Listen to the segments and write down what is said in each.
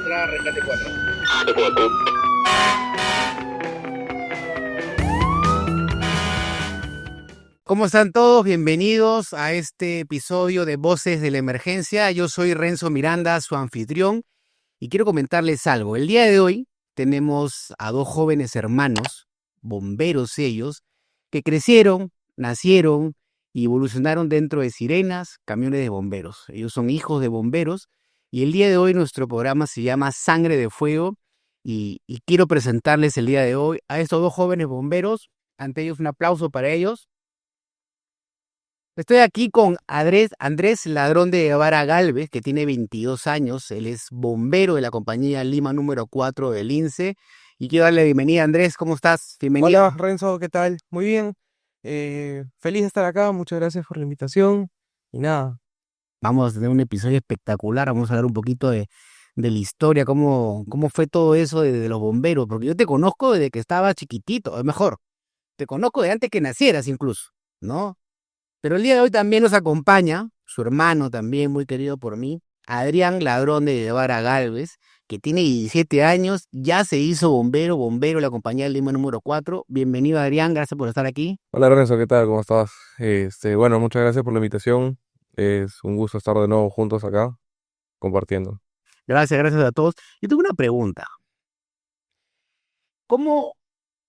entrada rescate 4. ¿Cómo están todos? Bienvenidos a este episodio de Voces de la Emergencia. Yo soy Renzo Miranda, su anfitrión, y quiero comentarles algo. El día de hoy tenemos a dos jóvenes hermanos, bomberos ellos, que crecieron, nacieron y evolucionaron dentro de sirenas, camiones de bomberos. Ellos son hijos de bomberos y el día de hoy nuestro programa se llama Sangre de Fuego y quiero presentarles el día de hoy a estos dos jóvenes bomberos. Ante ellos un aplauso para ellos. Estoy aquí con Andrés Ladrón de Guevara Galvez, que tiene 22 años. Él es bombero de la compañía Lima número 4 del INSE. Y quiero darle la bienvenida, Andrés. ¿Cómo estás? Bienvenido. Hola Renzo, ¿qué tal? Muy bien. Feliz de estar acá, muchas gracias por la invitación. Y nada, Vamos a tener un episodio espectacular. Vamos a hablar un poquito de la historia, cómo fue todo eso de los bomberos. Porque yo te conozco desde que estaba chiquitito, o mejor, te conozco de antes que nacieras incluso, ¿no? Pero el día de hoy también nos acompaña su hermano, también muy querido por mí, Adrián Ladrón de Guevara Galvez, que tiene 17 años, ya se hizo bombero de la compañía Lima número 4. Bienvenido, Adrián, gracias por estar aquí. Hola Renzo, ¿qué tal? ¿Cómo estás? Bueno, muchas gracias por la invitación. Es un gusto estar de nuevo juntos acá, compartiendo. Gracias a todos. Yo tengo una pregunta. ¿Cómo,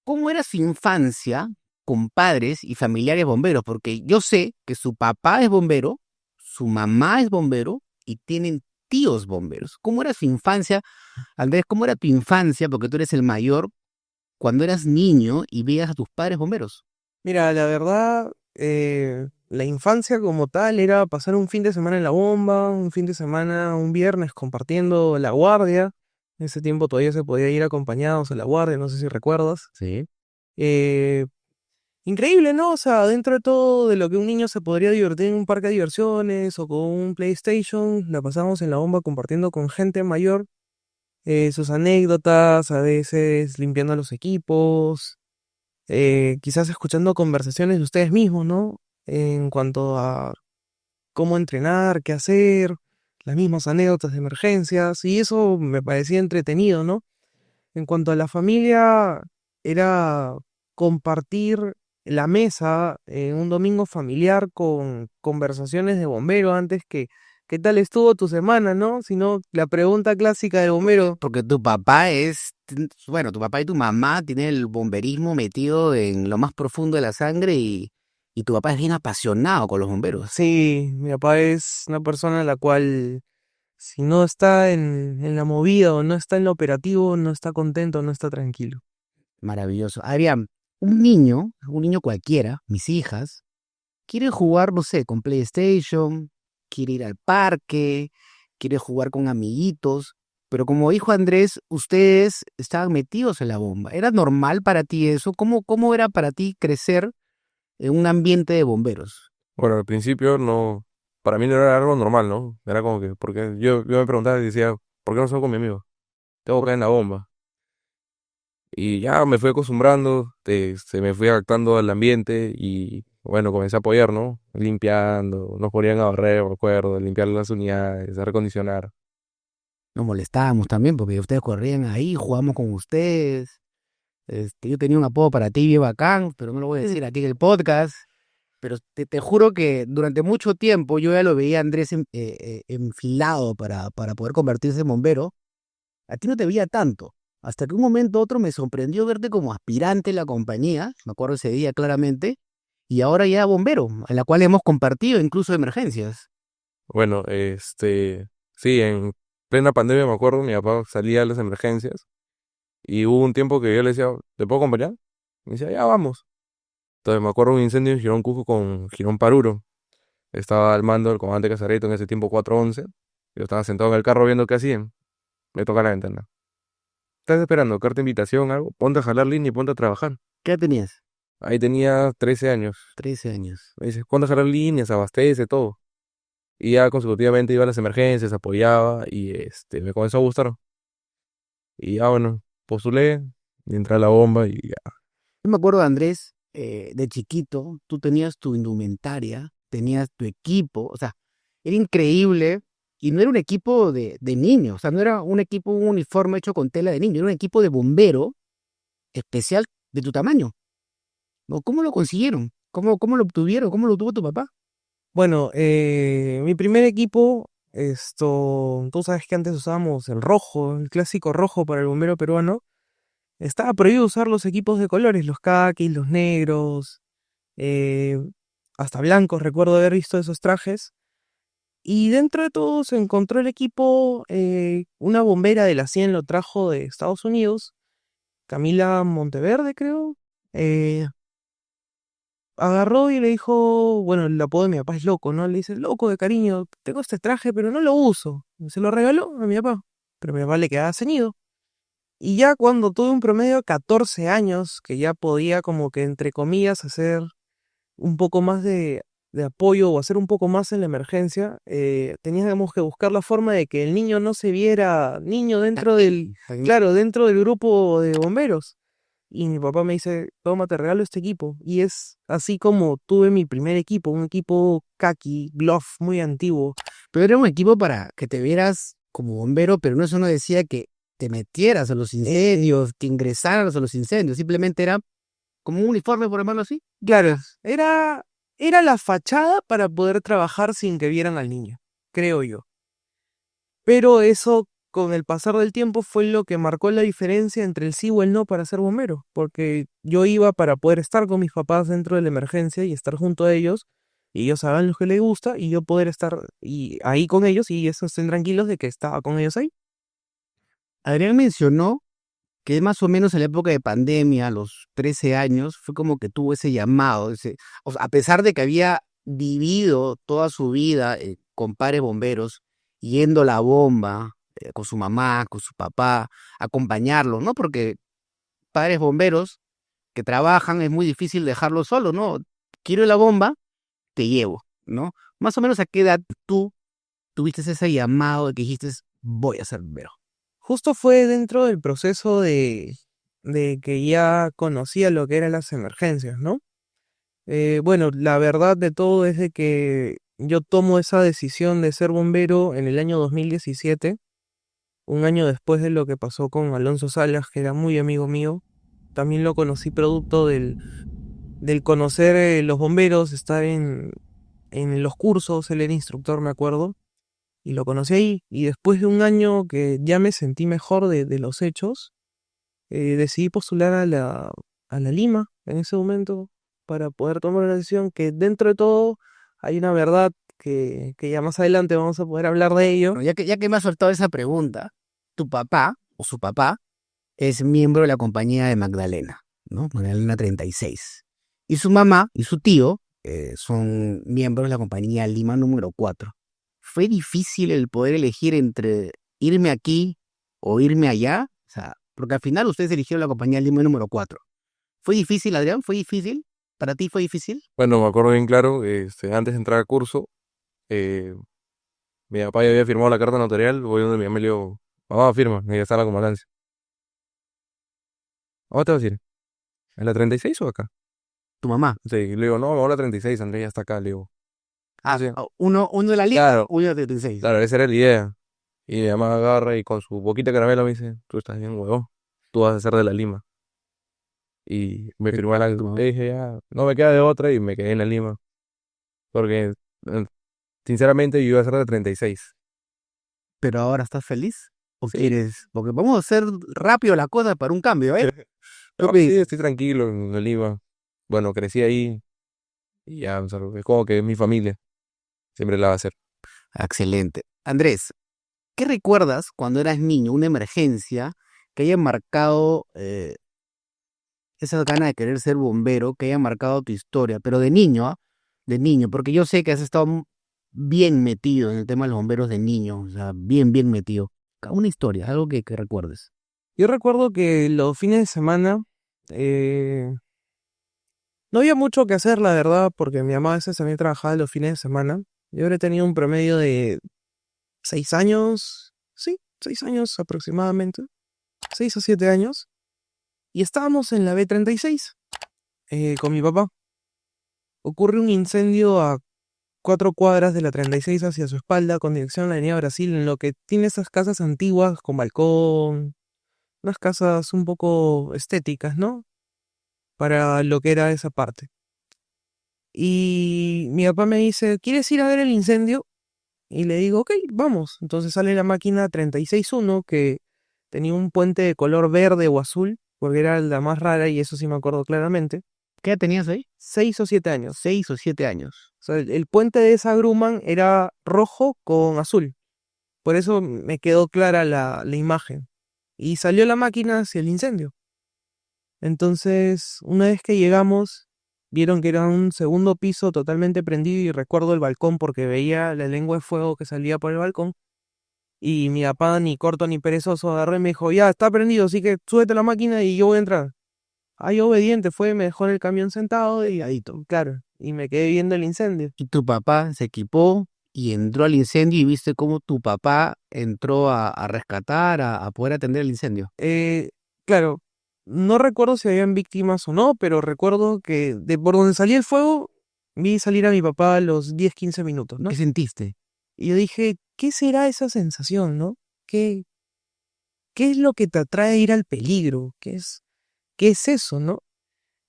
cómo era su infancia con padres y familiares bomberos? Porque yo sé que su papá es bombero, su mamá es bombero y tienen tíos bomberos. ¿Cómo era su infancia? Andrés, ¿cómo era tu infancia? Porque tú eres el mayor, cuando eras niño y veías a tus padres bomberos. mira, la verdad, la infancia como tal era pasar un fin de semana en la bomba, un fin de semana, un viernes compartiendo la guardia. En ese tiempo todavía se podía ir acompañados a la guardia, no sé si recuerdas. Sí. Eh, Increíble, ¿no? O sea, dentro de todo de lo que un niño se podría divertir en un parque de diversiones o con un PlayStation, la pasamos en la bomba compartiendo con gente mayor sus anécdotas, a veces limpiando los equipos, quizás escuchando conversaciones de ustedes mismos, ¿no? En cuanto a cómo entrenar, qué hacer, las mismas anécdotas de emergencias, y eso me parecía entretenido, ¿no? En cuanto a la familia, era compartir la mesa en un domingo familiar con conversaciones de bombero antes que ¿qué tal estuvo tu semana, no? Sino la pregunta clásica del bombero. Porque tu papá bueno, tu papá y tu mamá tienen el bomberismo metido en lo más profundo de la sangre y tu papá es bien apasionado con los bomberos. Sí, mi papá es una persona la cual si no está en la movida o no está en lo operativo, no está contento, no está tranquilo. Maravilloso. Adrián, un niño cualquiera, mis hijas, quiere jugar, no sé, con PlayStation, quiere ir al parque, quiere jugar con amiguitos, pero como dijo Andrés, ustedes estaban metidos en la bomba. ¿Era normal para ti eso? ¿Cómo era para ti crecer en un ambiente de bomberos? Bueno, al principio no, para mí no era algo normal, ¿no? Era como que, porque yo me preguntaba y decía, ¿por qué no salgo con mi amigo? Tengo que caer en la bomba. Y ya me fui acostumbrando, se me fui adaptando al ambiente y bueno, comencé a apoyar, ¿no? Limpiando, nos ponían a barrer, me acuerdo, limpiar las unidades, a recondicionar. Nos molestábamos también porque ustedes corrían ahí, jugábamos con ustedes. Yo tenía un apodo para ti bien bacán, pero no lo voy a decir aquí en el podcast. Pero te juro que durante mucho tiempo yo ya lo veía a Andrés enfilado para poder convertirse en bombero. A ti no te veía tanto. Hasta que un momento u otro me sorprendió verte como aspirante en la compañía, me acuerdo ese día claramente, y ahora ya bombero, en la cual hemos compartido incluso emergencias. Bueno, sí, en plena pandemia me acuerdo, mi papá salía a las emergencias y hubo un tiempo que yo le decía, ¿te puedo acompañar? Me decía, ya vamos. Entonces me acuerdo de un incendio en Girón Cusco con Girón Paruro. Estaba al mando del comandante Casareto en ese tiempo 411. Yo estaba sentado en el carro viendo qué hacían. Me toca la ventana. ¿Estás esperando? ¿Carta de invitación? ¿Algo? Ponte a jalar línea y ponte a trabajar. ¿Qué edad tenías? Ahí tenía 13 años. 13 años. Me dice, ponte a jalar líneas, abastece, todo. Y ya consecutivamente iba a las emergencias, apoyaba y me comenzó a gustar. Y ya bueno, postulé y entré a la bomba y ya. Yo me acuerdo, Andrés, de chiquito, tú tenías tu indumentaria, tenías tu equipo, o sea, era increíble Y no era un equipo de niños, o sea, no era un equipo, un uniforme hecho con tela de niño, era un equipo de bombero especial de tu tamaño. ¿No? ¿Cómo lo consiguieron? ¿Cómo lo obtuvieron? ¿Cómo lo obtuvo tu papá? Bueno, mi primer equipo, tú sabes que antes usábamos el rojo, el clásico rojo para el bombero peruano. Estaba prohibido usar los equipos de colores, los kakis, los negros, eh, hasta blancos, recuerdo haber visto esos trajes. Y dentro de todo se encontró el equipo, una bombera de la 100 lo trajo de Estados Unidos, Camila Monteverde, creo. eh, Agarró y le dijo, bueno, el apodo de mi papá es Loco, ¿no? Le dice, Loco de cariño, tengo este traje, pero no lo uso. Se lo regaló a mi papá, pero a mi papá le quedaba ceñido. Y ya cuando tuve un promedio de 14 años, que ya podía como que entre comillas hacer un poco más de apoyo o hacer un poco más en la emergencia, teníamos que buscar la forma de que el niño no se viera niño dentro claro, dentro del grupo de bomberos. Y mi papá me dice, toma, te regalo este equipo. Y es así como tuve mi primer equipo, un equipo khaki, glove, muy antiguo. Pero era un equipo para que te vieras como bombero, pero eso no decía que te metieras a los incendios, que ingresaras a los incendios, simplemente era como un uniforme, por llamarlo así. Claro, era la fachada para poder trabajar sin que vieran al niño, creo yo. Pero eso, con el pasar del tiempo, fue lo que marcó la diferencia entre el sí o el no para ser bombero. Porque yo iba para poder estar con mis papás dentro de la emergencia y estar junto a ellos, y ellos hagan lo que les gusta, y yo poder estar ahí con ellos, y ellos estén tranquilos de que estaba con ellos ahí. Adrián mencionó que más o menos en la época de pandemia, a los 13 años, fue como que tuvo ese llamado, o sea, a pesar de que había vivido toda su vida con pares bomberos, yendo a la bomba, con su mamá, con su papá, acompañarlo, ¿no? Porque padres bomberos que trabajan es muy difícil dejarlos solos, ¿no? Quiero ir a la bomba, te llevo, ¿no? Más o menos a qué edad tú tuviste ese llamado de que dijiste, voy a ser bombero. Justo fue dentro del proceso de que ya conocía lo que eran las emergencias, ¿no? Bueno, la verdad de todo es de que yo tomo esa decisión de ser bombero en el año 2017, un año después de lo que pasó con Alonso Salas, que era muy amigo mío. También lo conocí producto del conocer los bomberos, estar en los cursos, él era instructor, me acuerdo, y lo conocí ahí. Y después de un año que ya me sentí mejor de los hechos, decidí postular a la Lima en ese momento para poder tomar una decisión que dentro de todo hay una verdad que ya más adelante vamos a poder hablar de ello. Bueno, ya que me has soltado esa pregunta, tu papá o su papá es miembro de la compañía de Magdalena, ¿no? Magdalena 36. Y su mamá y su tío son miembros de la compañía Lima número 4. ¿Fue difícil el poder elegir entre irme aquí o irme allá? O sea, porque al final ustedes eligieron la compañía Lima número 4. ¿Fue difícil, Adrián? ¿Fue difícil? ¿Para ti fue difícil? Bueno, me acuerdo bien claro, antes de entrar al curso, eh, mi papá ya había firmado la carta notarial, voy donde mi mamá y le digo, mamá, firma, y ya está la comandancia. ¿A dónde te vas a ir? ¿En la 36 o acá? Tu mamá. Sí, le digo, no, me voy a la 36, Andrés ya está acá, le digo. Ah, Sí, uno de la Lima, claro, uno de 36. claro, esa era la idea. Y mi mamá agarra y con su boquita de caramelo me dice, tú estás bien, huevón, tú vas a ser de la Lima. Y me firmó la, Tu mamá. le dije, ya, no me queda de otra y me quedé en la Lima. Porque, eh, sinceramente, yo iba a ser de 36. ¿Pero ahora estás feliz? ¿O Sí, quieres? Porque vamos a hacer rápido la cosa para un cambio, ¿eh? ¿Qué no, sí, opinas? estoy tranquilo en la Lima. Bueno, crecí ahí y ya, o sea, es como que es mi familia. Siempre la va a hacer. Excelente. Andrés, ¿qué recuerdas cuando eras niño, una emergencia que haya marcado esa gana de querer ser bombero, que haya marcado tu historia, pero de niño, ¿ah? De niño, porque yo sé que has estado bien metido en el tema de los bomberos de niño, o sea, bien, bien metido. Una historia, algo que recuerdes. Yo recuerdo que los fines de semana eh, no había mucho que hacer, la verdad, porque mi mamá a veces también trabajaba los fines de semana. Yo habría tenido un promedio de 6 años, sí, 6 años aproximadamente, 6 o 7 años, y estábamos en la B36 con mi papá. Ocurre un incendio a 4 cuadras de la 36 hacia su espalda con dirección a la Avenida Brasil, en lo que tiene esas casas antiguas con balcón, unas casas un poco estéticas, ¿no? Para lo que era esa parte. Y mi papá me dice, ¿quieres ir a ver el incendio? Y le digo, ok, vamos. Entonces sale la máquina 361 que tenía un puente de color verde o azul, porque era la más rara y eso sí me acuerdo claramente. ¿Qué edad tenías ahí? 6 o 7 años. 6 o 7 años. O sea, el puente de esa Grumman era rojo con azul. Por eso me quedó clara la imagen. Y salió la máquina hacia el incendio. Entonces, una vez que llegamos, vieron que era un segundo piso totalmente prendido y recuerdo el balcón porque veía la lengua de fuego que salía por el balcón. Y mi papá, ni corto ni perezoso, agarró y me dijo, ya, está prendido, así que súbete a la máquina y yo voy a entrar. Ay, obediente, fue, me dejó en el camión sentado y ahí, claro, y me quedé viendo el incendio. Y tu papá se equipó y entró al incendio y viste cómo tu papá entró a rescatar, a poder atender el incendio. Claro, no recuerdo si habían víctimas o no, pero recuerdo que de por donde salía el fuego, vi salir a mi papá a los 10-15 minutos, ¿no? ¿Qué sentiste? Y yo dije, ¿qué será esa sensación, no? ¿Qué es lo que te atrae a ir al peligro? ¿Qué es eso, no?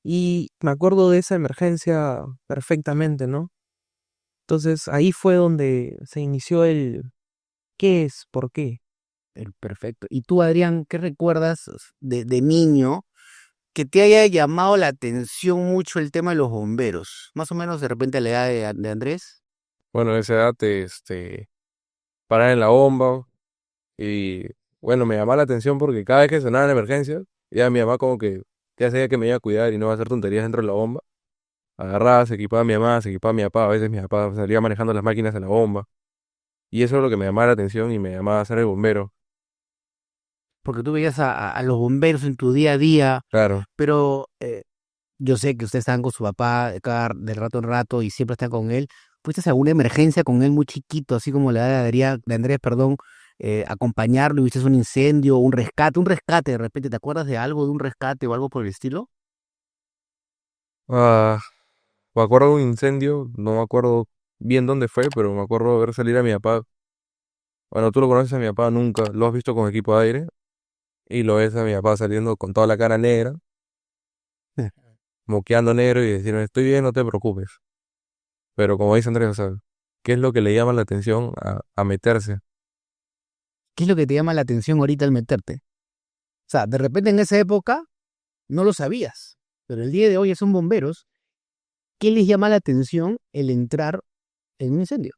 Y me acuerdo de esa emergencia perfectamente, ¿no? Entonces ahí fue donde se inició el ¿qué es? ¿Por qué? Perfecto. ¿Y tú, Adrián, qué recuerdas de niño que te haya llamado la atención mucho el tema de los bomberos? Más o menos de repente a la edad de Andrés. Bueno, a esa edad, parar en la bomba y, bueno, me llamaba la atención porque cada vez que sonaba la emergencia, ya mi mamá como que ya sabía que me iba a cuidar y no iba a hacer tonterías dentro de la bomba. Agarraba, se equipaba a mi mamá, se equipaba a mi papá, a veces mi papá salía manejando las máquinas en la bomba. Y eso es lo que me llamaba la atención y me llamaba a ser el bombero. Porque tú veías a los bomberos en tu día a día, Claro. pero yo sé que ustedes están con su papá de rato en rato y siempre están con él. ¿Fuiste a alguna emergencia con él muy chiquito, así como la edad de Andrés, perdón, acompañarlo y viste un incendio, un rescate de repente? ¿Te acuerdas de algo, de un rescate o algo por el estilo? Ah, me acuerdo de un incendio, no me acuerdo bien dónde fue, pero me acuerdo de ver salir a mi papá. Bueno, tú lo conoces a mi papá, nunca lo has visto con equipo de aire y lo ves a mi papá saliendo con toda la cara negra, moqueando negro y decirme, estoy bien, no te preocupes. Pero como dice Andrés, o sea, ¿qué es lo que le llama la atención a meterse? ¿Qué es lo que te llama la atención ahorita al meterte? O sea, de repente en esa época no lo sabías, pero el día de hoy son bomberos. ¿Qué les llama la atención el entrar en un incendio?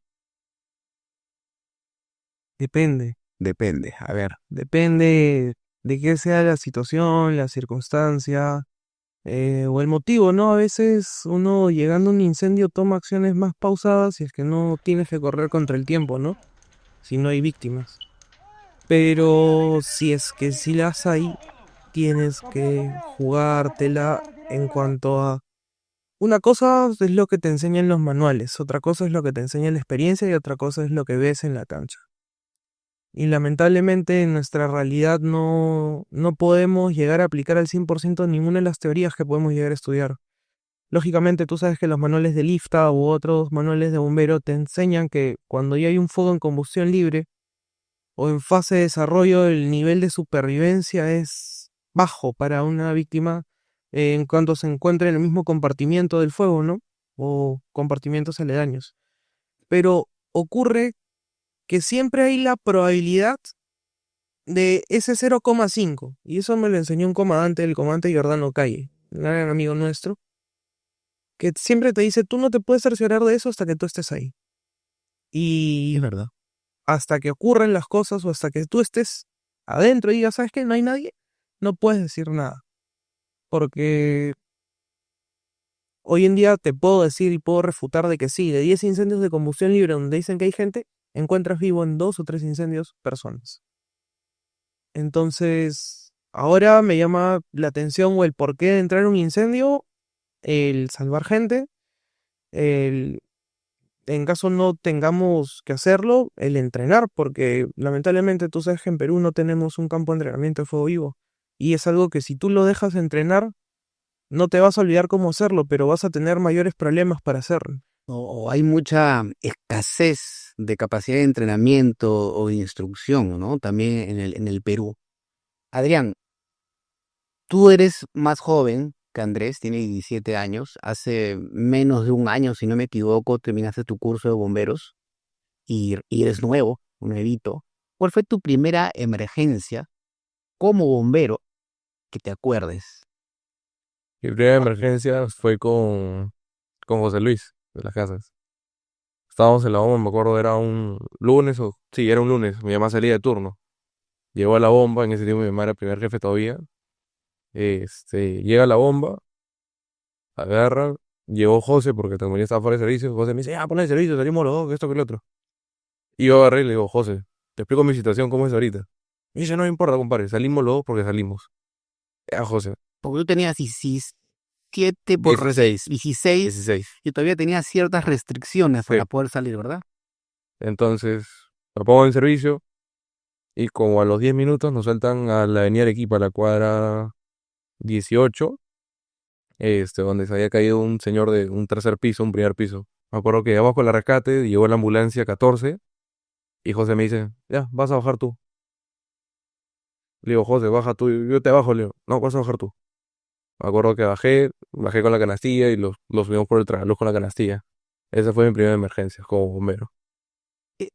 Depende. Depende, a ver. Depende de qué sea la situación, la circunstancia o el motivo, ¿no? A veces uno llegando a un incendio toma acciones más pausadas si es que no tienes que correr contra el tiempo, ¿no? Si no hay víctimas. Pero si es que sí las hay, tienes que jugártela en cuanto a... Una cosa es lo que te enseñan los manuales, otra cosa es lo que te enseña la experiencia y otra cosa es lo que ves en la cancha. Y lamentablemente en nuestra realidad no podemos llegar a aplicar al 100% ninguna de las teorías que podemos llegar a estudiar. Lógicamente tú sabes que los manuales de lifta u otros manuales de bombero te enseñan que cuando ya hay un fuego en combustión libre o en fase de desarrollo el nivel de supervivencia es bajo para una víctima en cuanto se encuentra en el mismo compartimiento del fuego, ¿no? O compartimientos aledaños. Pero ocurre que siempre hay la probabilidad de ese 0,5. Y eso me lo enseñó un comandante, el comandante Giordano Calle, un gran amigo nuestro, que siempre te dice, tú no te puedes cerciorar de eso hasta que tú estés ahí. Y Es verdad. hasta que ocurren las cosas o hasta que tú estés adentro y digas, ¿sabes qué? No hay nadie, no puedes decir nada. Porque hoy en día te puedo decir y puedo refutar de que sí, de 10 incendios de combustión libre donde dicen que hay gente, encuentras vivo en 2 o 3 incendios personas. Entonces, ahora me llama la atención o el porqué de entrar en un incendio, el salvar gente, el, en caso no tengamos que hacerlo, el entrenar, porque lamentablemente tú sabes que en Perú no tenemos un campo de entrenamiento de fuego vivo. Y es algo que si tú lo dejas entrenar, no te vas a olvidar cómo hacerlo, pero vas a tener mayores problemas para hacerlo. o hay mucha escasez de capacidad de entrenamiento o de instrucción, ¿no? También en el Perú. Adrián, tú eres más joven que Andrés, tiene 17 años. Hace menos de un año, si no me equivoco, terminaste tu curso de bomberos y eres nuevo, nuevito. ¿Cuál fue tu primera emergencia como bombero que te acuerdes? Mi primera emergencia fue con José Luis, de las Casas. Estábamos en la bomba, me acuerdo, era un lunes o... Sí, era un lunes, mi mamá salía de turno. Llegó a la bomba, en ese tiempo mi mamá era el primer jefe todavía. Llega a la bomba, agarra, llegó José, porque también estaba fuera de servicio. José me dice, ya, pon el servicio, salimos los dos, que esto, que el otro. Y yo agarré y le digo, José, te explico mi situación, cómo es ahorita. Me dice, no me importa, compadre, salimos los dos porque salimos. Ya, José, Porque tú tenías 17 por 16, 16 16. y todavía tenías ciertas restricciones Sí. para poder salir, ¿verdad? Entonces, lo pongo en servicio y como a los 10 minutos nos sueltan a la avenida Arequipa, a la cuadra 18, donde se había caído un señor de un tercer piso, un primer piso. Me acuerdo que abajo de la rescate llegó la ambulancia 14 y José me dice, ya, vas a bajar tú. Le digo, José, baja tú, yo te bajo, le digo, no, vas a bajar tú. Me acuerdo que bajé con la canastilla y los subimos por el tragaluz con la canastilla. Esa fue mi primera emergencia como bombero.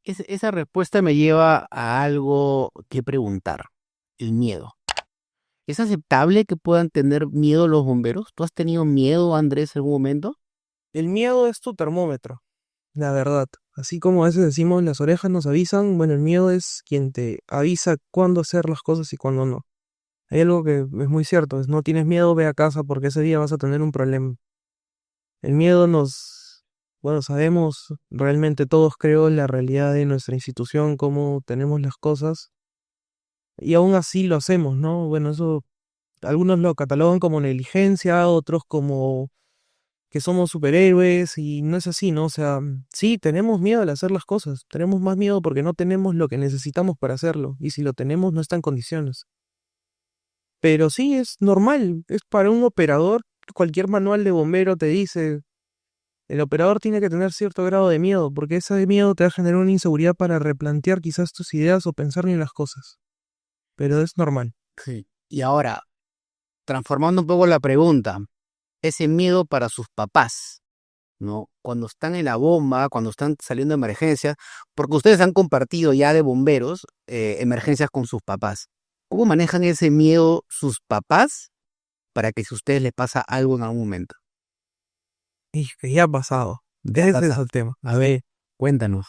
Esa respuesta me lleva a algo que preguntar, el miedo. ¿Es aceptable que puedan tener miedo los bomberos? ¿Tú has tenido miedo, Andrés, en algún momento? El miedo es tu termómetro, la verdad. Así como a veces decimos las orejas nos avisan, bueno, el miedo es quien te avisa cuándo hacer las cosas y cuándo no. Hay algo que es muy cierto, es no tienes miedo, ve a casa porque ese día vas a tener un problema. El miedo bueno, sabemos realmente todos creo la realidad de nuestra institución, cómo tenemos las cosas, y aún así lo hacemos, ¿no? Bueno, eso algunos lo catalogan como negligencia, otros como que somos superhéroes y no es así, ¿no? O sea, sí, tenemos miedo al hacer las cosas, tenemos más miedo porque no tenemos lo que necesitamos para hacerlo, y si lo tenemos no está en condiciones. Pero sí, es normal, es para un operador, cualquier manual de bombero te dice, el operador tiene que tener cierto grado de miedo, porque ese miedo te va a generar una inseguridad para replantear quizás tus ideas o pensar en las cosas, pero es normal. Sí. Y ahora, transformando un poco la pregunta, ese miedo para sus papás, ¿no? Cuando están en la bomba, cuando están saliendo de emergencia, porque ustedes han compartido ya de bomberos emergencias con sus papás. ¿Cómo manejan ese miedo sus papás para que si a ustedes les pasa algo en algún momento? Y que ya ha pasado, Ya ese es pasa. el tema. A ver, cuéntanos.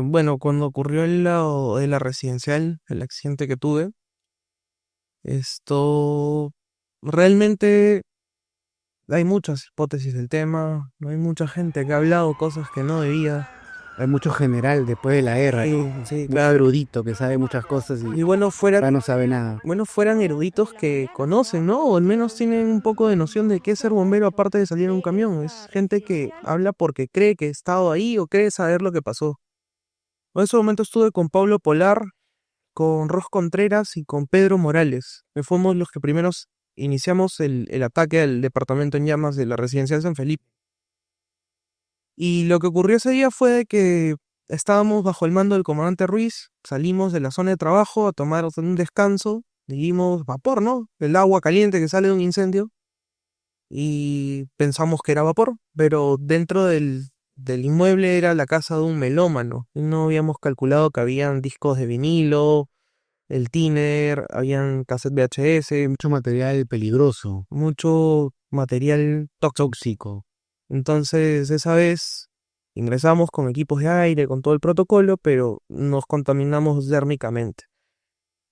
Bueno, cuando ocurrió de la residencial, el accidente que tuve, esto realmente hay muchas hipótesis del tema, no hay mucha gente que ha hablado cosas que no debía. Hay mucho general después de la guerra, Sí, muy claro. erudito que sabe muchas cosas y Y bueno, ahora no sabe nada. fueran eruditos que conocen, ¿no? O al menos tienen un poco de noción de qué es ser bombero aparte de salir en un camión. Es gente que habla porque cree que ha estado ahí o cree saber lo que pasó. En ese momento estuve con Pablo Polar, con Ros Contreras y con Pedro Morales, que fuimos los que primeros iniciamos el ataque al departamento en llamas de la residencial San Felipe. Y lo que ocurrió ese día fue de que estábamos bajo el mando del comandante Ruiz, salimos de la zona de trabajo a tomar un descanso, dijimos vapor, ¿no? El agua caliente que sale de un incendio, y pensamos que era vapor, pero dentro del inmueble era la casa de un melómano. No habíamos calculado que habían discos de vinilo, el tiner, habían cassette VHS, Mucho material peligroso, mucho material tóxico. tóxico. Entonces, esa vez ingresamos con equipos de aire, con todo el protocolo, pero nos contaminamos dérmicamente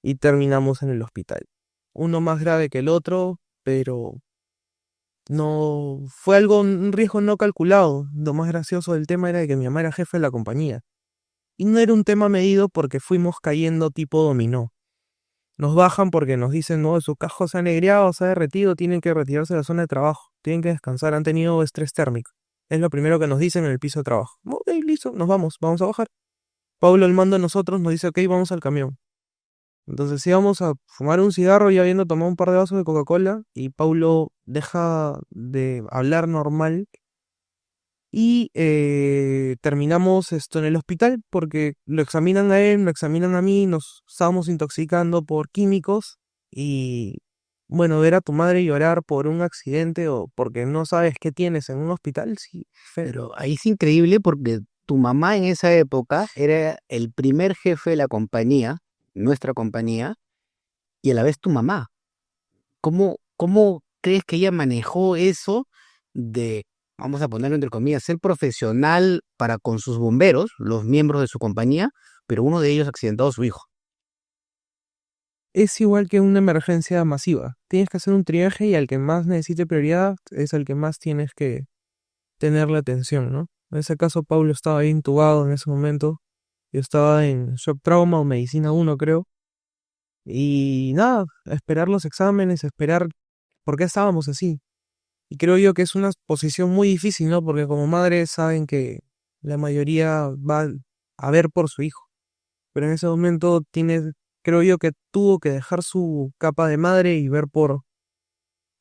y terminamos en el hospital. Uno más grave que el otro, pero no fue un riesgo no calculado. Lo más gracioso del tema era que mi mamá era jefe de la compañía. Y no era un tema medido porque fuimos cayendo tipo dominó. Nos bajan porque nos dicen, no, su casco se ha negriado, se ha derretido, tienen que retirarse de la zona de trabajo, tienen que descansar, han tenido estrés térmico. Es lo primero que nos dicen en el piso de trabajo. Ok, listo, nos vamos a bajar. Pablo, el mando de nosotros, nos dice, ok, vamos al camión. Entonces íbamos a fumar un cigarro ya habiendo tomado un par de vasos de Coca-Cola y Paulo deja de hablar normal Y terminamos esto en el hospital porque lo examinan a él, lo examinan a mí, nos estábamos intoxicando por químicos y bueno, ver a tu madre llorar por un accidente o porque no sabes qué tienes en un hospital, sí, feo. Pero ahí es increíble porque tu mamá en esa época era el primer jefe de la compañía, nuestra compañía, y a la vez tu mamá. ¿Cómo crees que ella manejó eso de, vamos a ponerlo entre comillas, ser profesional para con sus bomberos, los miembros de su compañía, pero uno de ellos accidentado a su hijo? Es igual que una emergencia masiva. Tienes que hacer un triaje y al que más necesite prioridad es al que más tienes que tenerle atención, ¿no? En ese caso, Pablo estaba ahí intubado en ese momento. Yo estaba en shock trauma o medicina 1, creo. Y nada, esperar los exámenes, esperar por qué estábamos así. Y creo yo que es una posición muy difícil, ¿no? Porque como madre saben que la mayoría va a ver por su hijo. Pero en ese momento tiene, creo yo que tuvo que dejar su capa de madre y ver por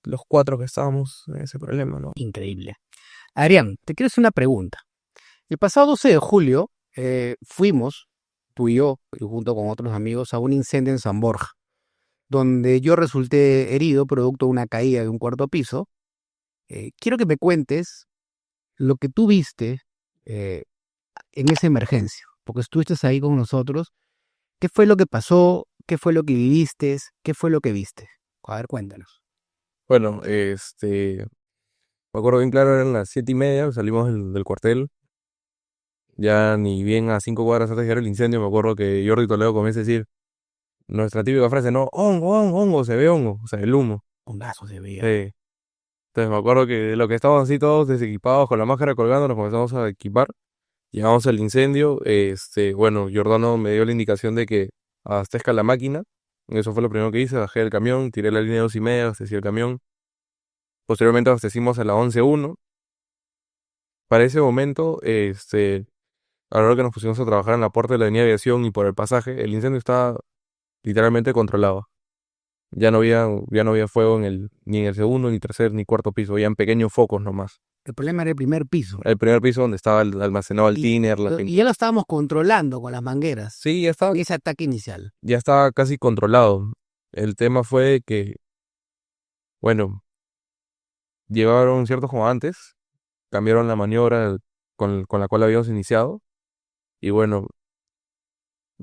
los 4 que estábamos en ese problema, ¿no? Increíble. Adrián, te quiero hacer una pregunta. El pasado 12 de julio fuimos, tú y yo, y junto con otros amigos, a un incendio en San Borja, donde yo resulté herido producto de una caída de un cuarto piso. Quiero que me cuentes lo que tú viste eh, en esa emergencia, porque estuviste ahí con nosotros. ¿Qué fue lo que pasó? ¿Qué fue lo que viviste? ¿Qué fue lo que viste? A ver, cuéntanos. Bueno, me acuerdo bien claro, eran las 7:30, salimos del cuartel. Ya ni bien a 5 cuadras antes de llegar el incendio, me acuerdo que Jordi Toledo comienza a decir nuestra típica frase, no, hongo, hongo, hongo, se ve hongo, o sea, el humo. Un gaso se veía. Sí. Entonces me acuerdo que de lo que estábamos así todos desequipados con la máscara colgando, nos comenzamos a equipar. Llegamos al incendio, bueno, Giordano me dio la indicación de que abastezca la máquina. Eso fue lo primero que hice, bajé del camión, tiré la línea 2:30, abastecí el camión. Posteriormente abastecimos a la 11:1. Para ese momento, a la hora que nos pusimos a trabajar en la puerta de la línea de aviación y por el pasaje, el incendio estaba literalmente controlado. Ya no había fuego ni en el segundo, ni tercer, ni cuarto piso, habían pequeños focos nomás. El problema era el primer piso. El primer piso donde estaba almacenado el Y, tiner, y ya lo estábamos controlando con las mangueras. Sí, ya estaba, En ese ataque inicial. ya estaba casi controlado. El tema fue que, bueno, llegaron ciertos comandantes, cambiaron la maniobra con la cual habíamos iniciado, y bueno,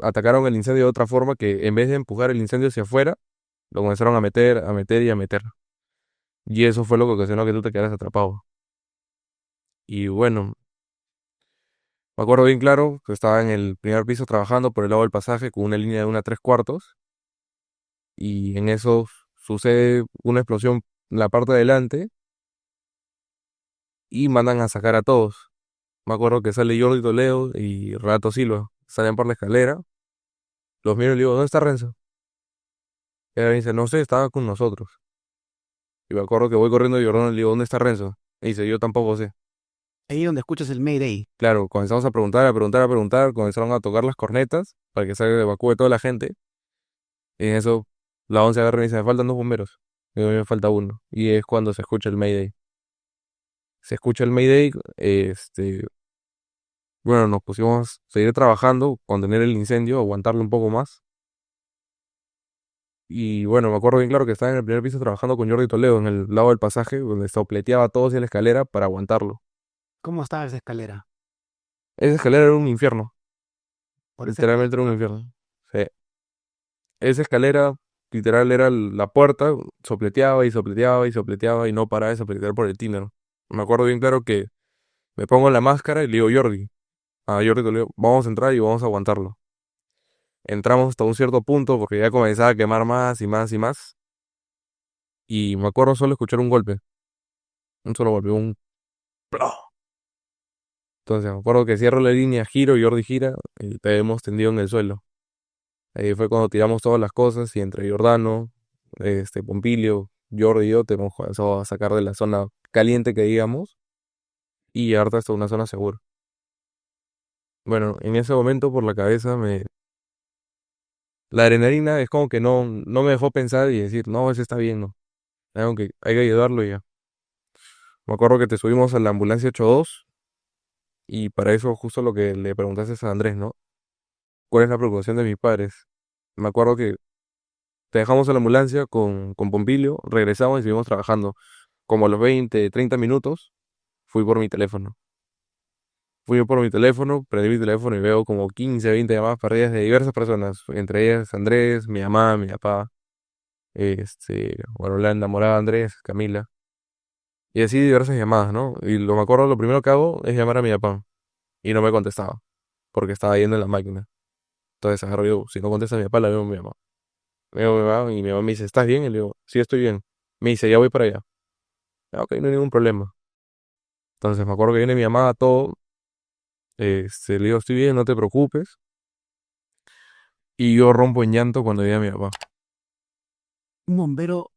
atacaron el incendio de otra forma que en vez de empujar el incendio hacia afuera, lo comenzaron a meter, a meter y a meter. Y eso fue lo que ocasionó que tú te quedaras atrapado. Y bueno, me acuerdo bien claro que estaba en el primer piso trabajando por el lado del pasaje con una línea de 1 3/4, y en eso sucede una explosión en la parte de adelante y mandan a sacar a todos. Me acuerdo que sale Jordi Toledo y Renato Silva, salen por la escalera, los miro y le digo, ¿dónde está Renzo? Y él me dice, no sé, estaba con nosotros. Y me acuerdo que voy corriendo a Jordano y le digo, ¿dónde está Renzo? Y dice, yo tampoco sé. Ahí donde escuchas el Mayday. Claro, comenzamos a preguntar, a preguntar, a preguntar, comenzaron a tocar las cornetas para que salga, evacúe toda la gente. Y en eso, la 11 agarra y me dice, me faltan 2 bomberos. Y a mí me falta uno. Y es cuando se escucha el Mayday. Se escucha el Mayday, bueno, nos pusimos a seguir trabajando, contener el incendio, aguantarlo un poco más. Y bueno, me acuerdo bien claro que estaba en el primer piso trabajando con Jordi Toledo en el lado del pasaje, donde sopleteaba todo hacia la escalera para aguantarlo. ¿Cómo estaba esa escalera? Esa escalera era un infierno, Por ese literalmente era un infierno. Sí. Esa escalera, literal, era la puerta, sopleteaba y sopleteaba y sopleteaba y no paraba de sopletear por el tiner. Me acuerdo bien claro que me pongo la máscara y le digo, Jordi, a Jordi Toledo, vamos a entrar y vamos a aguantarlo. Entramos hasta un cierto punto porque ya comenzaba a quemar más y más y más. Y me acuerdo solo escuchar un solo golpe, un ¡plop! Entonces me acuerdo que cierro la línea, giro, Jordi gira y te hemos tendido en el suelo. Ahí fue cuando tiramos todas las cosas y entre Jordano, Pompilio, Jordi y yo te hemos comenzado a sacar de la zona caliente que digamos y llevarte hasta una zona segura. Bueno, en ese momento por la cabeza la adrenalina es como que no me dejó pensar y decir, no, ese está bien, no. Hay que ayudarlo y ya. Me acuerdo que te subimos a la ambulancia 82 Y para eso justo lo que le preguntaste a Andrés, ¿no? ¿Cuál es la preocupación de mis padres? Me acuerdo que te dejamos en la ambulancia con Pompilio, regresamos y seguimos trabajando. Como a los 20, 30 minutos, fui por mi teléfono. Fui por mi teléfono, prendí mi teléfono y veo como 15, 20 llamadas perdidas de diversas personas, entre ellas Andrés, mi mamá, mi papá, bueno, la enamorada de Andrés, Camila, y así diversas llamadas, ¿no? Y me acuerdo, lo primero que hago es llamar a mi papá, y no me contestaba, porque estaba yendo en la máquina. Entonces agarro y digo, si no contesta mi papá, la veo a mi mamá. Le digo a mi mamá, y mi mamá me dice, ¿estás bien? Y le digo, sí, estoy bien. Me dice, ya voy para allá. "Ah, ok, no hay ningún problema". Entonces me acuerdo que viene mi mamá, todo, le digo, estoy bien, no te preocupes. Y yo rompo en llanto cuando llega mi papá. Un bombero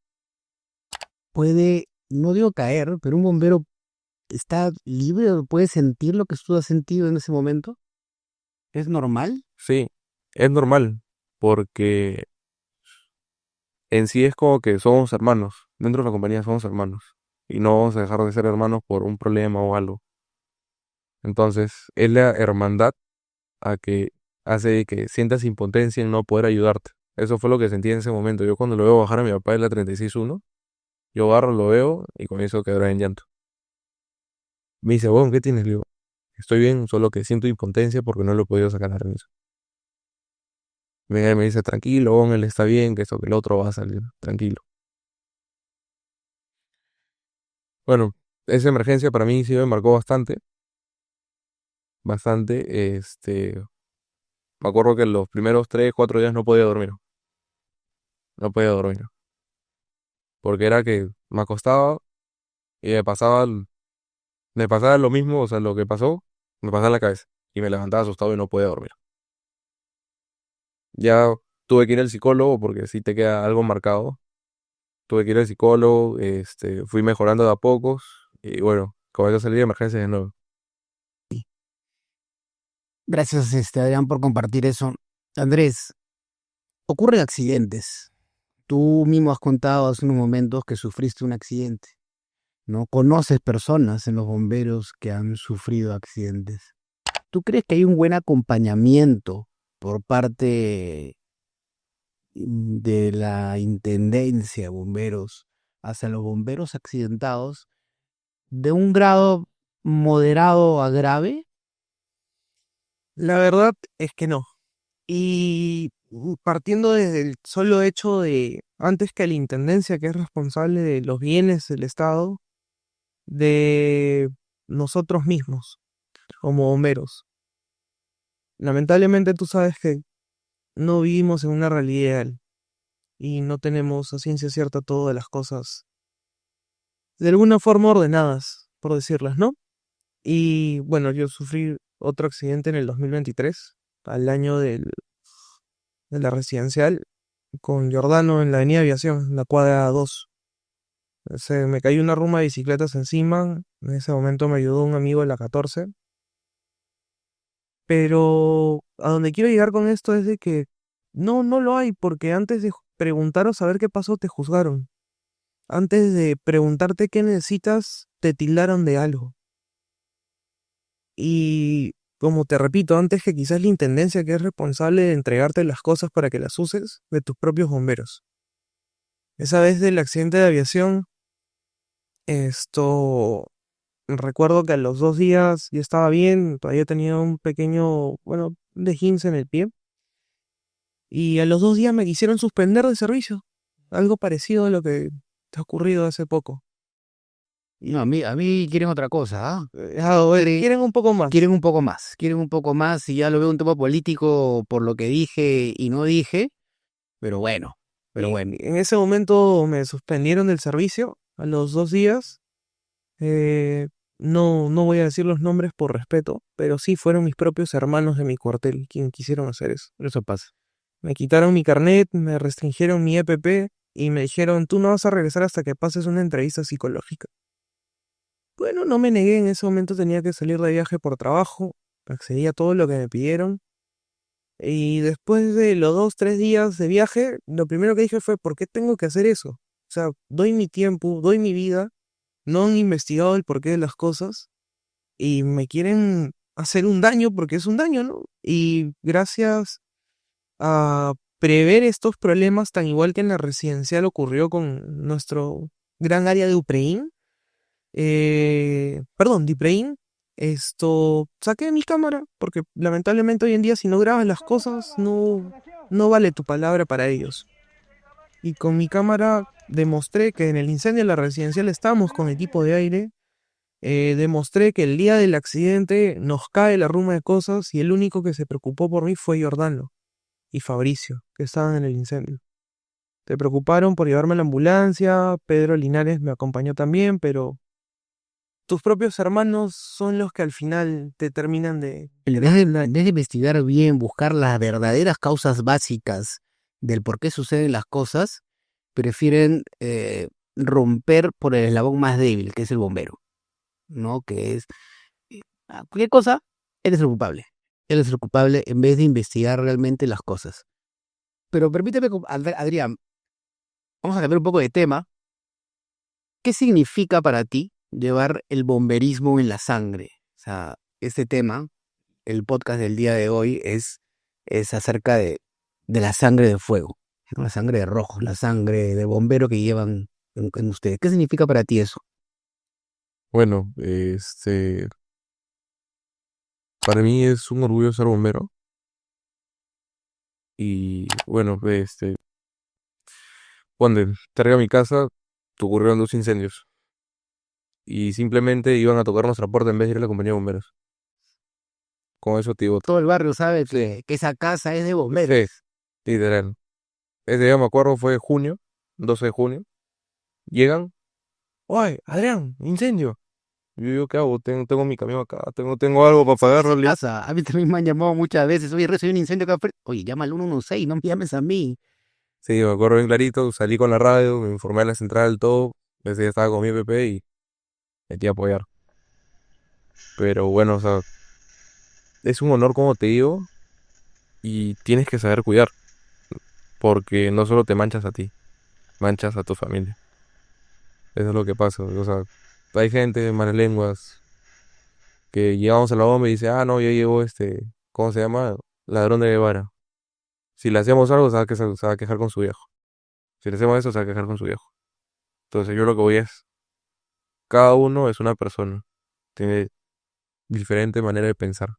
puede, no digo caer, pero un bombero está libre, o puede sentir lo que tú has sentido en ese momento. ¿Es normal? Sí, es normal, porque en sí es como que somos hermanos. Dentro de la compañía somos hermanos. Y no vamos a dejar de ser hermanos por un problema o algo. Entonces, es la hermandad a que hace que sientas impotencia en no poder ayudarte. Eso fue lo que sentí en ese momento. Yo cuando lo veo bajar a mi papá en la 36-1, yo agarro, lo veo y comienzo a quedar en llanto. Me dice, bueno, ¿qué tienes? Le digo, estoy bien, solo que siento impotencia porque no lo he podido sacar a Renzo. Me dice, tranquilo, bon, él está bien, que esto, que el otro va a salir, tranquilo. Bueno, esa emergencia para mí sí me marcó bastante, bastante. Me acuerdo que los primeros 3, 4 días no podía dormir, no podía dormir, porque era que me acostaba y me pasaba lo mismo, o sea, lo que pasó, me pasaba en la cabeza y me levantaba asustado y no podía dormir. Ya tuve que ir al psicólogo porque sí te queda algo marcado. Tuve que ir al psicólogo, fui mejorando de a pocos y bueno, comencé a salir de emergencias de nuevo. Gracias, Adrián, por compartir eso. Andrés, ocurren accidentes. Tú mismo has contado hace unos momentos que sufriste un accidente, ¿no? Conoces personas en los bomberos que han sufrido accidentes. ¿Tú crees que hay un buen acompañamiento por parte de la Intendencia de Bomberos hacia los bomberos accidentados de un grado moderado a grave? La verdad es que no. Y partiendo desde el solo hecho de, antes que la intendencia, que es responsable de los bienes del Estado, de nosotros mismos, como bomberos. Lamentablemente tú sabes que no vivimos en una realidad ideal y no tenemos a ciencia cierta todas las cosas de alguna forma ordenadas, por decirlas, ¿no? Y bueno, yo sufrí otro accidente en el 2023, al año de la residencial, con Giordano en la avenida Aviación, en la cuadra 2. Se me cayó una ruma de bicicletas encima. En ese momento me ayudó un amigo de la 14. Pero a donde quiero llegar con esto es de que no lo hay, porque antes de preguntar o saber qué pasó, te juzgaron. Antes de preguntarte qué necesitas, te tildaron de algo. Y como te repito, antes que quizás la intendencia que es responsable de entregarte las cosas para que las uses, de tus propios bomberos. Esa vez del accidente de aviación, esto recuerdo que a los 2 días ya estaba bien, todavía tenía un pequeño, bueno, desguince en el pie. Y a los 2 días me quisieron suspender de servicio. Algo parecido a lo que te ha ocurrido hace poco. No, a mí quieren otra cosa, ¿ah? Quieren un poco más. Quieren un poco más, y ya lo veo un tema político por lo que dije y no dije, pero bueno, pero Y bueno. en ese momento me suspendieron del servicio a los 2 días. No voy a decir los nombres por respeto, pero sí fueron mis propios hermanos de mi cuartel quienes quisieron hacer eso. Eso pasa. Me quitaron mi carnet, me restringieron mi EPP y me dijeron, tú no vas a regresar hasta que pases una entrevista psicológica. Bueno, no me negué, en ese momento tenía que salir de viaje por trabajo, accedí a todo lo que me pidieron. Y después de los 2, 3 días de viaje, lo primero que dije fue, ¿por qué tengo que hacer eso? O sea, doy mi tiempo, doy mi vida, no han investigado el porqué de las cosas y me quieren hacer un daño porque es un daño, ¿no? Y gracias a prever estos problemas, tan igual que en la residencial ocurrió con nuestro gran área de Upreín, de Ipreín, saqué mi cámara, porque lamentablemente hoy en día si no grabas las cosas, no vale tu palabra para ellos. Y con mi cámara demostré que en el incendio de la residencial estábamos con equipo de aire, demostré que el día del accidente nos cae la ruma de cosas y el único que se preocupó por mí fue Jordano y Fabricio, que estaban en el incendio. Se preocuparon por llevarme a la ambulancia, Pedro Linares me acompañó también, pero tus propios hermanos son los que al final te terminan de... En vez de investigar bien, buscar las verdaderas causas básicas del por qué suceden las cosas, prefieren romper por el eslabón más débil, que es el bombero, ¿no? Que es cualquier cosa, eres el culpable. Él es el culpable en vez de investigar realmente las cosas. Pero permíteme, Adrián, vamos a cambiar un poco de tema. ¿Qué significa para ti llevar el bomberismo en la sangre? O sea, este tema, el podcast del día de hoy es acerca de la sangre de fuego, ¿no? La sangre de rojo, la sangre de bombero que llevan en ustedes. ¿Qué significa para ti eso? Bueno, para mí es un orgullo ser bombero. Y bueno, cuando entré a mi casa, ocurrieron 2 incendios. Y simplemente iban a tocar nuestra puerta en vez de ir a la compañía de bomberos. Con eso te digo. Todo el barrio sabe Sí, que esa casa es de bomberos. sí, literal. Ese día me acuerdo fue junio, 12 de junio. Llegan, ¡ay, Adrián, incendio! Yo digo, ¿qué hago? Tengo mi camión acá, tengo algo para pagarlo. Casa. A mí también me han llamado muchas veces. Oye, Rezo, hay un incendio acá afuera. Oye, llama al 116, no me llames a mí. Sí, me acuerdo bien clarito, salí con la radio, me informé a la central, todo. Ese día estaba con mi PP y metí a apoyar. Pero bueno, o sea, es un honor, como te digo, y tienes que saber cuidar, porque no solo te manchas a ti, manchas a tu familia. Eso es lo que pasa. O sea, hay gente, malas lenguas, que llegamos a la bomba y dice, ah, no, ya llegó ¿cómo se llama? Ladrón de Guevara. Si le hacemos algo, se va a quejar con su viejo. Si le hacemos eso, se va a quejar con su viejo. Entonces yo lo que voy es, cada uno es una persona, tiene diferente manera de pensar.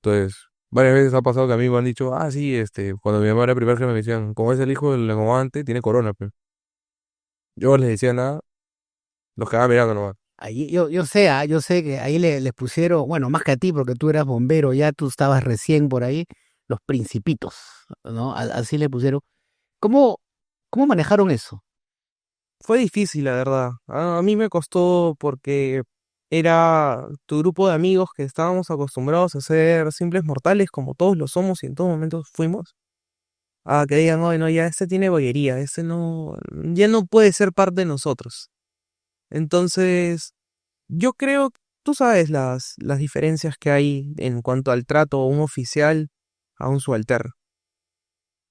Entonces, varias veces ha pasado que a mí me han dicho, ah, sí, cuando mi mamá era primer jefe me decían, como es el hijo del comandante, tiene corona, pues. Yo les decía nada, los quedaba mirando nomás. Ahí, yo sé que ahí les pusieron, bueno, más que a ti, porque tú eras bombero, ya tú estabas recién por ahí, los principitos, ¿no? Así le pusieron. ¿Cómo, cómo manejaron eso? Fue difícil, la verdad. A mí me costó porque era tu grupo de amigos que estábamos acostumbrados a ser simples mortales, como todos lo somos y en todo momento fuimos. A que digan, oye, no, ya este tiene bollería, este no, ya no puede ser parte de nosotros. Entonces, yo creo, tú sabes las diferencias que hay en cuanto al trato a un oficial a un subalterno.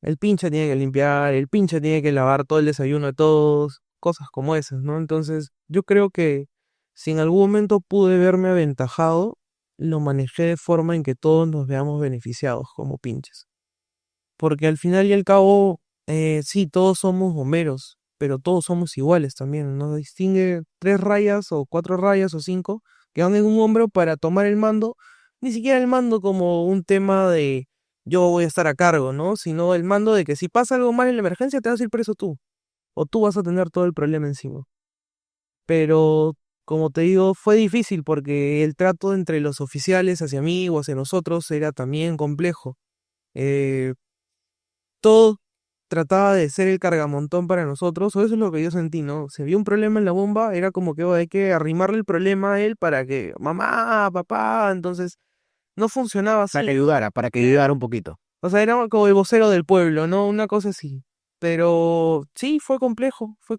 El pinche tiene que limpiar, el pinche tiene que lavar todo el desayuno de todos, cosas como esas, ¿no? Entonces, yo creo que si en algún momento pude verme aventajado, lo manejé de forma en que todos nos veamos beneficiados como pinches. Porque al final y al cabo, sí, todos somos bomberos, pero todos somos iguales también. Nos distingue 3 rayas o 4 rayas o 5 que van en un hombro para tomar el mando, ni siquiera el mando como un tema de yo voy a estar a cargo, ¿no? Sino el mando de que si pasa algo mal en la emergencia te vas a ir preso tú, o tú vas a tener todo el problema encima. Pero, como te digo, fue difícil porque el trato entre los oficiales hacia mí o hacia nosotros era también complejo. Eh, Todo trataba de ser el cargamontón para nosotros, o eso es lo que yo sentí, ¿no? Se vio un problema en la bomba, era como que oh, hay que arrimarle el problema a él para que, mamá, papá, entonces no funcionaba así. Para que ayudara un poquito. O sea, era como el vocero del pueblo, ¿no? Una cosa así. Pero sí, fue complejo. Fue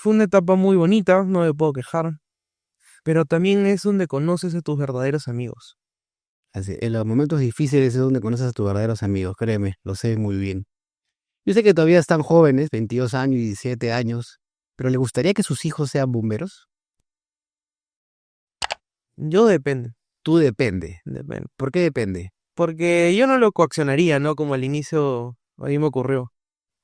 una etapa muy bonita, no me puedo quejar. Pero también es donde conoces a tus verdaderos amigos. Así, en los momentos difíciles es donde conoces a tus verdaderos amigos, créeme, lo sé muy bien. Yo sé que todavía están jóvenes, 22 años y 17 años, pero ¿le gustaría que sus hijos sean bomberos? Yo depende, Tú depende. depende. ¿Por qué depende? Porque yo no lo coaccionaría, ¿no? Como al inicio a mí me ocurrió.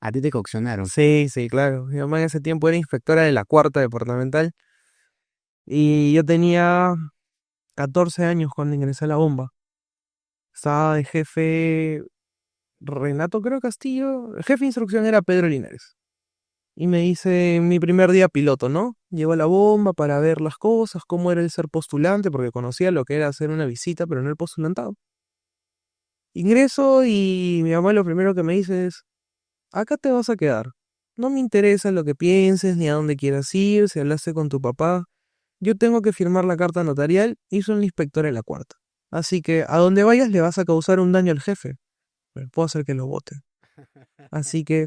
A ti te coccionaron. Sí, sí, claro. Mi mamá en ese tiempo era inspectora de la cuarta departamental y yo tenía 14 años cuando ingresé a la bomba. Estaba de jefe Renato, creo, Castillo. El jefe de instrucción era Pedro Linares. Y me hice mi primer día piloto, ¿no? Llego a la bomba para ver las cosas, cómo era el ser postulante, porque conocía lo que era hacer una visita, pero no el postulantado. Ingreso y mi mamá lo primero que me dice es, acá te vas a quedar. No me interesa lo que pienses, ni a dónde quieras ir, si hablaste con tu papá. Yo tengo que firmar la carta notarial y soy el inspector de la cuarta. Así que a donde vayas le vas a causar un daño al jefe. Pero puedo hacer que lo vote. Así que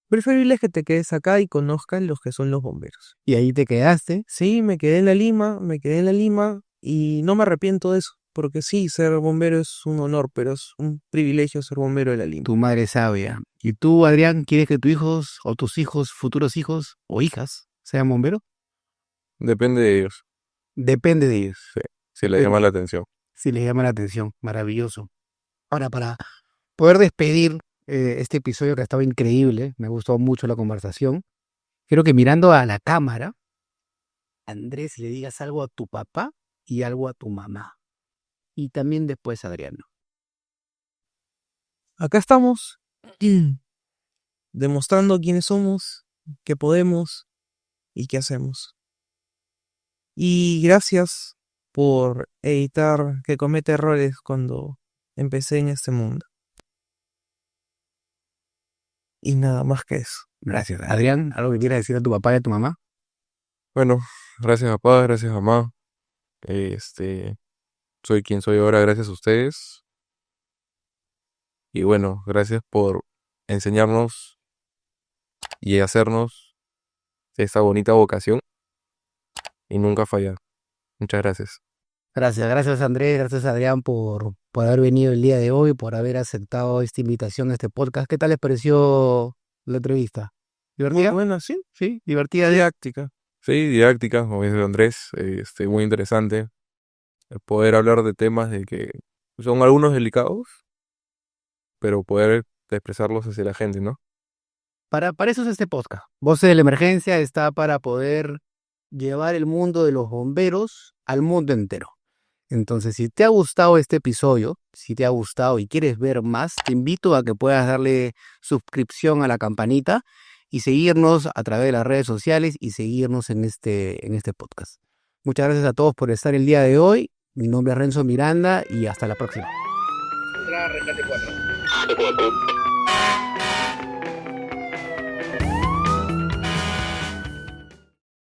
preferible es que te quedes acá y conozcan los que son los bomberos. Y ahí te quedaste. Sí, me quedé en la Lima y no me arrepiento de eso. Porque sí, ser bombero es un honor, pero es un privilegio ser bombero de la Lima. Tu madre sabia. ¿Y tú, Adrián, quieres que tus hijos o tus hijos, futuros hijos o hijas, sean bomberos? Depende de ellos, Depende de ellos. si les llama la atención. Si les llama la atención. Maravilloso. Ahora, para poder despedir este episodio que ha estado increíble, me gustó mucho la conversación, quiero que mirando a la cámara, Andrés, le digas algo a tu papá y algo a tu mamá. Y también después a Adriano. Acá estamos, demostrando quiénes somos, qué podemos y qué hacemos. Y gracias por evitar que cometa errores cuando empecé en este mundo. Y nada más que eso. Gracias. Adrián, ¿algo que quieras decir a tu papá y a tu mamá? Bueno, gracias papá, gracias mamá. Soy quien soy ahora gracias a ustedes. Y bueno, gracias por enseñarnos y hacernos esta bonita vocación y nunca fallar. Muchas gracias. Gracias Andrés, gracias Adrián por haber venido el día de hoy, por haber aceptado esta invitación a este podcast. ¿Qué tal les pareció la entrevista? Muy ¿Divertida? buena, sí. Sí, divertida. Didáctica. Sí, didáctica, como dice Andrés, muy interesante poder hablar de temas de que son algunos delicados, pero poder expresarlos hacia la gente, ¿no? Para eso es este podcast. Voces de la Emergencia está para poder llevar el mundo de los bomberos al mundo entero. Entonces, si te ha gustado este episodio, si te ha gustado y quieres ver más, te invito a que puedas darle suscripción a la campanita y seguirnos a través de las redes sociales y seguirnos en este podcast. Muchas gracias a todos por estar el día de hoy. Mi nombre es Renzo Miranda y hasta la próxima. Rescate 4.